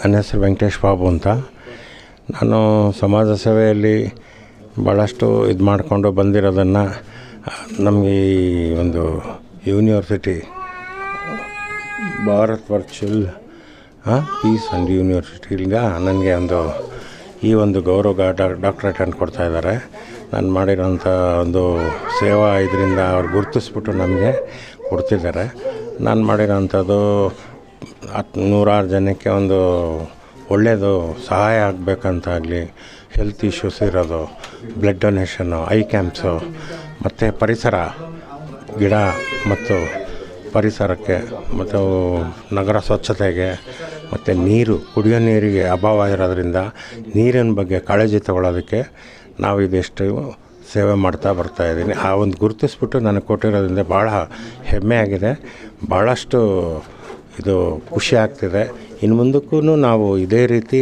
ನನ್ನ ಹೆಸರು ವೆಂಕಟೇಶ್ ಬಾಬು ಅಂತ. ನಾನು ಸಮಾಜ ಸೇವೆಯಲ್ಲಿ ಭಾಳಷ್ಟು ಇದು ಮಾಡಿಕೊಂಡು ಬಂದಿರೋದನ್ನು ನಮಗೆ ಈ ಒಂದು university Bharat virtual peace and ಯೂನಿವರ್ಸಿಟಿಯಿಂದ ನನಗೆ ಈ ಒಂದು ಗೌರವ ಡಾಕ್ಟ್ರೇಟನ್ನು ಕೊಡ್ತಾಯಿದ್ದಾರೆ. ನಾನು ಮಾಡಿರೋಂಥ ಒಂದು ಸೇವಾ ಇದರಿಂದ ಅವ್ರು ಗುರುತಿಸ್ಬಿಟ್ಟು ನಮಗೆ ಕೊಡ್ತಿದ್ದಾರೆ. ನಾನು ಮಾಡಿರೋಂಥದ್ದು ನೂರಾರು ಜನಕ್ಕೆ ಒಂದು ಒಳ್ಳೆಯದು ಸಹಾಯ ಆಗಬೇಕಂತಾಗಲಿ, ಹೆಲ್ತ್ ಇಶ್ಯೂಸ್ ಇರೋದು, ಬ್ಲಡ್ ಡೊನೇಷನ್ನು, ಐ ಕ್ಯಾಂಪ್ಸು, ಮತ್ತು ಪರಿಸರ, ಗಿಡ ಮತ್ತು ಪರಿಸರಕ್ಕೆ ಮತ್ತು ನಗರ ಸ್ವಚ್ಛತೆಗೆ ಮತ್ತು ನೀರು, ಕುಡಿಯೋ ನೀರಿಗೆ ಅಭಾವ ಇರೋದ್ರಿಂದ ನೀರಿನ ಬಗ್ಗೆ ಕಾಳಜಿ ತಗೊಳ್ಳೋದಕ್ಕೆ ನಾವು ಇದೆಷ್ಟು ಸೇವೆ ಮಾಡ್ತಾ ಬರ್ತಾಯಿದ್ದೀನಿ. ಆ ಒಂದು ಗುರುತಿಸ್ಬಿಟ್ಟು ನನಗೆ ಕೊಟ್ಟಿರೋದ್ರಿಂದ ಭಾಳ ಹೆಮ್ಮೆಯಾಗಿದೆ, ಭಾಳಷ್ಟು ಇದು ಖುಷಿ ಆಗ್ತಿದೆ. ಇನ್ನು ಮುಂದಕ್ಕೂ ನಾವು ಇದೇ ರೀತಿ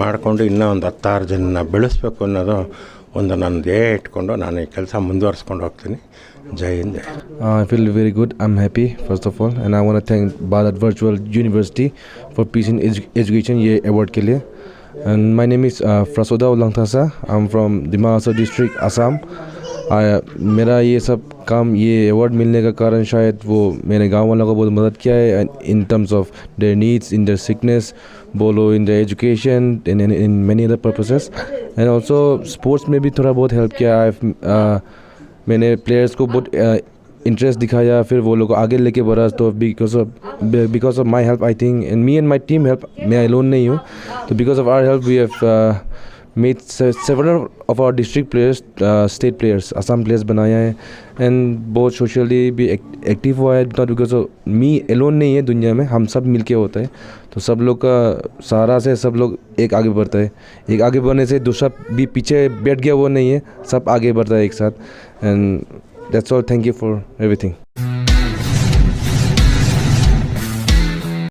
ಮಾಡಿಕೊಂಡು ಇನ್ನೂ ಒಂದು 10 ಜನನ ಬೆಳೆಸಬೇಕು ಅನ್ನೋದು ಒಂದು ನನ್ನ ಧ್ಯೇಯ ಇಟ್ಕೊಂಡು ನಾನು ಈ ಕೆಲಸ ಮುಂದುವರಿಸ್ಕೊಂಡು ಹೋಗ್ತೀನಿ. ಜೈ Hind. I feel very good. I'm happy first of all, and I want to thank Bharat Virtual University for Peace in Education ये award के लिए. And my name is Frasoda Ulangthasa. I'm from Dima Hasao district, Assam. मेरा ये सब काम, ये award मिलने का कारण शायद वो मेरे गांव वालों को बहुत मदद किया है in terms of their needs, in their sickness, बोलो in their education, in many other purposes. And also sports में भी थोड़ा बहुत हेल्प किया. मैंने प्लेयर्स को बहुत इंटरेस्ट दिखाया, फिर वो लोग आगे लेके बढ़ा. तो because of my help I think, and me and my team help, मैं अलोन नहीं हूँ. तो because of our help we have made several of our district players state players, Assam players बनाया है. एंड बहुत सोशली भी active हुआ है. Not because of me alone नहीं है, दुनिया में हम सब मिलके होता है. तो सब लोग का सहारा से सब लोग एक आगे बढ़ता है. एक आगे बढ़ने से दूसरा भी पीछे बैठ गया वो नहीं है, सब आगे बढ़ता है एक साथ. And that's all. Thank you for everything.